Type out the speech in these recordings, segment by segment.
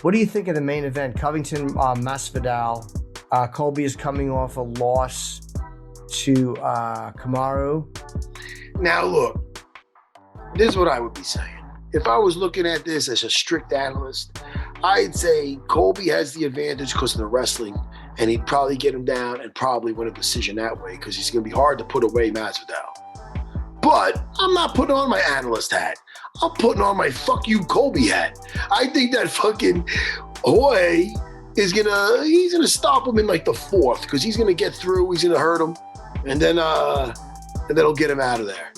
What do you think of the main event? Covington Masvidal. Colby is coming off a loss to Kamaru. Now, look, this is what I would be saying. If I was looking at this as a strict analyst, I'd say Colby has the advantage because of the wrestling, and he'd probably get him down and probably win a decision that way because he's going to be hard to put away Masvidal. But I'm not putting on my analyst hat. I'm putting on my fuck you Colby hat. I think that fucking Jorge is he's gonna stop him in like the fourth because he's gonna get through, he's gonna hurt him, and then he'll get him out of there.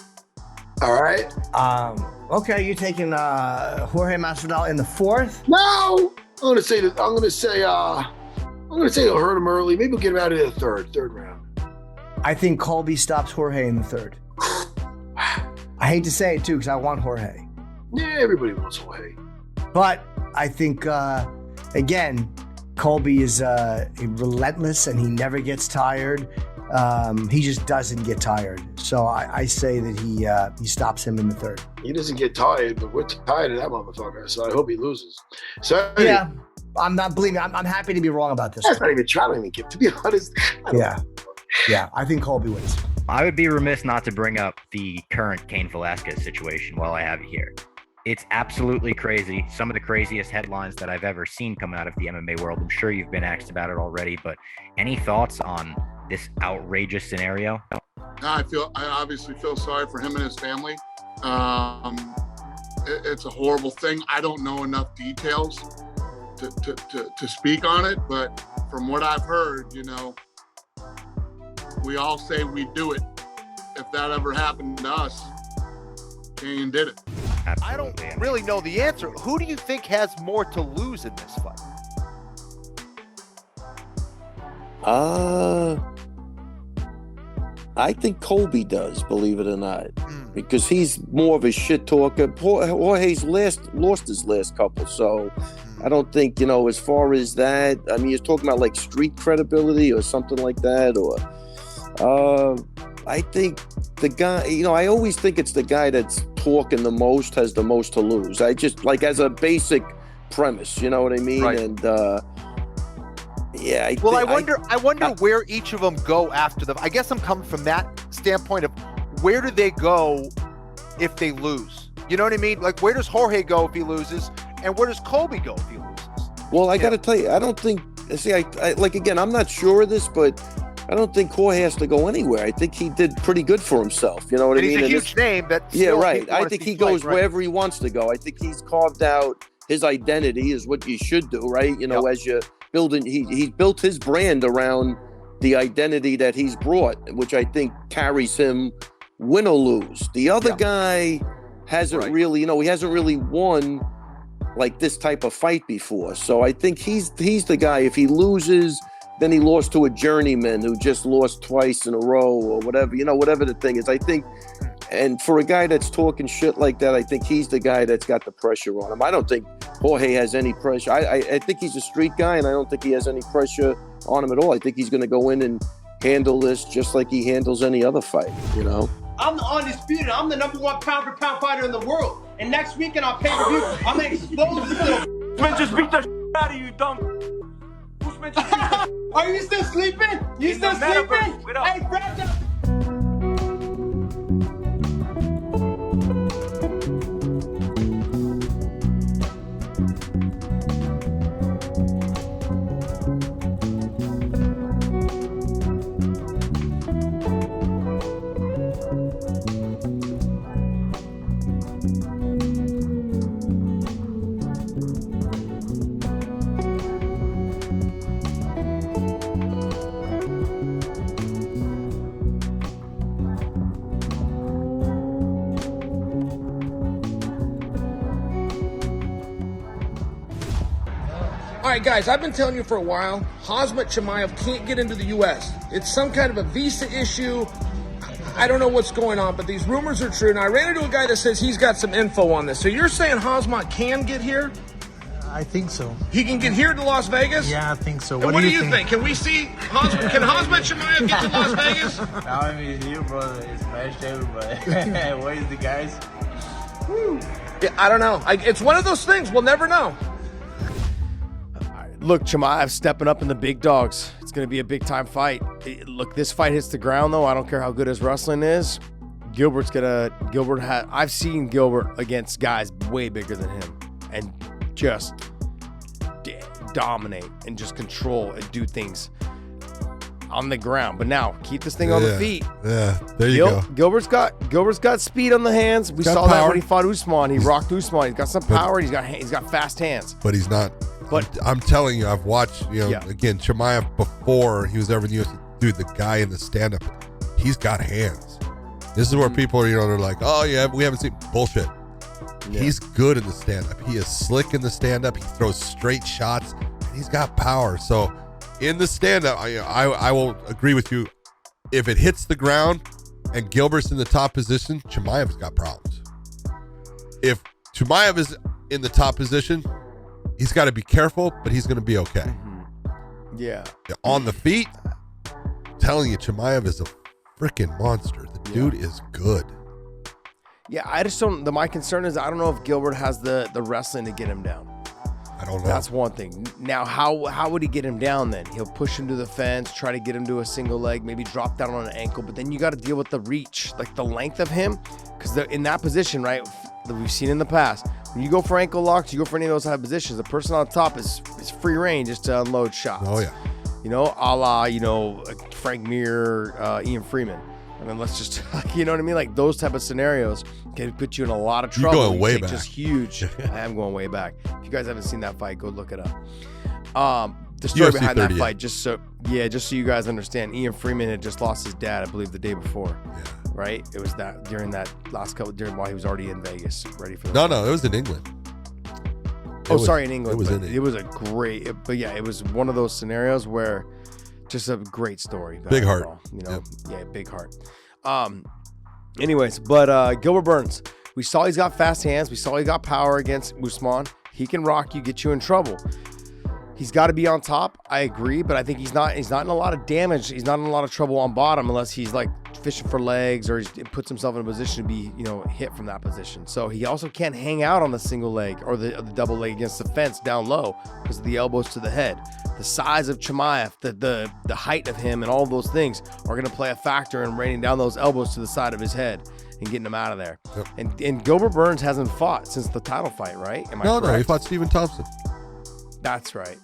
All right. Okay, you're taking Jorge Masvidal in the fourth? No, I'm gonna say he'll hurt him early. Maybe we'll get him out of the third round. I think Colby stops Jorge in the third. I hate to say it too because I want Jorge. Yeah, everybody wants Jorge. But I think again, Colby is relentless and he never gets tired. He just doesn't get tired. So I say that he stops him in the third. He doesn't get tired, but we're tired of that motherfucker. So I hope he loses. So yeah, I'm not believing. I'm happy to be wrong about this. That's not even trying to give. To be honest, yeah. I think Colby wins. I would be remiss not to bring up the current Cain Velasquez situation while I have you here. It's absolutely crazy. Some of the craziest headlines that I've ever seen come out of the MMA world. I'm sure you've been asked about it already, but any thoughts on this outrageous scenario? I obviously feel sorry for him and his family. It's a horrible thing. I don't know enough details to speak on it, but from what I've heard, we all say we do it. If that ever happened to us, Cain did it. Absolutely. I don't really know the answer. Who do you think has more to lose in this fight? I think Colby does, believe it or not, because he's more of a shit talker. Jorge's lost his last couple, so I don't think, as far as that, I mean, you're talking about like street credibility or something like that, or I think the guy, I always think it's the guy that's talking the most has the most to lose. I just, like, as a basic premise, you know what I mean? Right. And yeah. I wonder where each of them go after them. I guess I'm coming from that standpoint of where do they go if they lose? You know what I mean? Like, where does Jorge go if he loses, and where does Colby go if he loses? Well, I got to tell you, I don't think. See, I like, again, I'm not sure of this, but I don't think Jorge has to go anywhere. I think he did pretty good for himself. You know what I mean? He's a huge name. I think he goes wherever he wants to go. I think he's carved out his identity, is what you should do, right? As you building, he's built his brand around the identity that he's brought, which I think carries him win or lose. The other guy hasn't really, he hasn't really won like this type of fight before. So I think he's the guy. If he loses, then he lost to a journeyman who just lost twice in a row or whatever, whatever the thing is. I think, and for a guy that's talking shit like that, I think he's the guy that's got the pressure on him. I don't think Jorge has any pressure. I think he's a street guy, and I don't think he has any pressure on him at all. I think he's going to go in and handle this just like he handles any other fight, I'm the undisputed. I'm the #1 pound-for-pound fighter in the world. And next weekend on pay-per-view, I'm going to expose this little man just beat the out of you, dumb. Are you still sleeping? You still sleeping? Hey, Brad. All right, guys, I've been telling you for a while, Khamzat Chimaev can't get into the U.S. It's some kind of a visa issue. I don't know what's going on, but these rumors are true. Now, I ran into a guy that says he's got some info on this. So you're saying Khamzat can get here? I think so. He can get here to Las Vegas? Yeah, I think so. What do you think? Can we see Khamzat? Can Khamzat Chimaev get to Las Vegas? I mean, you, brother, it's smashed everybody. Where's the guys? Yeah, I don't know. It's one of those things. We'll never know. Look, Chimaev stepping up in the big dogs. It's going to be a big time fight. Look, this fight hits the ground though. I don't care how good his wrestling is. I've seen Gilbert against guys way bigger than him and just dominate and just control and do things on the ground. But now keep this thing on the feet. Yeah, there you go. Gilbert's got speed on the hands. We saw that when he fought Usman. He rocked Usman. He's got some power. And he's got fast hands. But he's not. But I'm telling you, I've watched. Again, Chimaev before he was ever in the UFC. Dude, the guy in the stand-up, he's got hands. This is where people are, they're like, oh yeah, we haven't seen bullshit. Yeah. He's good in the stand-up. He is slick in the stand-up. He throws straight shots, and he's got power. So in the stand-up, I will agree with you. If it hits the ground and Gilbert's in the top position, Chimaev's got problems. If Chimaev is in the top position, he's got to be careful, but he's going to be okay. Mm-hmm. Yeah. On the feet, I'm telling you, Chimaev is a freaking monster. The dude is good. Yeah, I just don't. My concern is I don't know if Gilbert has the wrestling to get him down. I don't know. That's one thing. Now, how would he get him down then? He'll push him to the fence, try to get him to a single leg, maybe drop down on an ankle, but then you got to deal with the reach, like the length of him, because in that position, right, that we've seen in the past, when you go for ankle locks, you go for any of those type of positions, the person on top is free reign just to unload shots. Oh, yeah. A la, Frank Mir, Ian Freeman. I mean, let's just, you know what I mean? Like those type of scenarios can put you in a lot of trouble. You're going way back. Just huge. I am going way back. If you guys haven't seen that fight, go look it up. The story UFC behind 38. that fight, just so you guys understand, Ian Freeman had just lost his dad, I believe, the day before. Yeah. Right? It was that during that last couple, while he was already in Vegas, ready for the No, it was in England. In England. It was in England. It was a great, it was one of those scenarios where just a great story. Big heart. Yep. Yeah, big heart. Anyways, but Gilbert Burns, we saw he's got fast hands. We saw he got power against Usman. He can rock you, get you in trouble. He's got to be on top. I agree, but I think he's not in a lot of damage. He's not in a lot of trouble on bottom unless he's like fishing for legs or he puts himself in a position to be, hit from that position. So he also can't hang out on the single leg or the double leg against the fence down low because of the elbows to the head. The size of Chimaev, the height of him, and all those things are going to play a factor in raining down those elbows to the side of his head and getting him out of there. Yep. And Gilbert Burns hasn't fought since the title fight, right? Am I correct? No, he fought Stephen Thompson. That's right.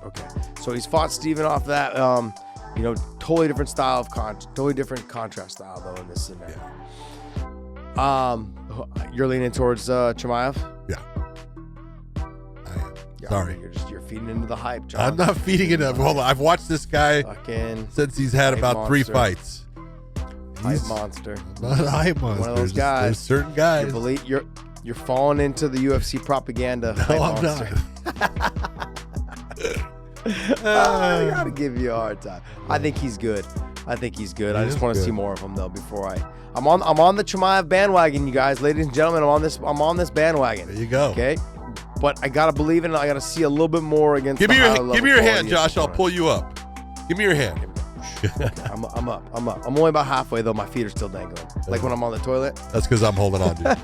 Okay. So he's fought Steven off that, totally different style of totally different contrast style though in this scenario. Yeah. You're leaning towards Chimaev? Yeah. I am. Sorry. You're feeding into the hype, John. I'm not feeding it up. Hold on. I've watched this guy since he's had about 3 fights. Hype monster. Not a hype monster. One of those guys. There's certain guys. You're falling into the UFC propaganda. No, I'm not. I gotta give you a hard time. I think he's good. I just want to see more of him though before I'm on the Chimaev bandwagon, you guys, ladies and gentlemen. I'm on this bandwagon. There you go. Okay, but I gotta believe in it. I gotta see a little bit more against. Give me your hand, Josh. I'll pull you up. Give me your hand. Okay, I'm up. I'm only about halfway though. My feet are still dangling. Like when I'm on the toilet. That's because I'm holding on, dude.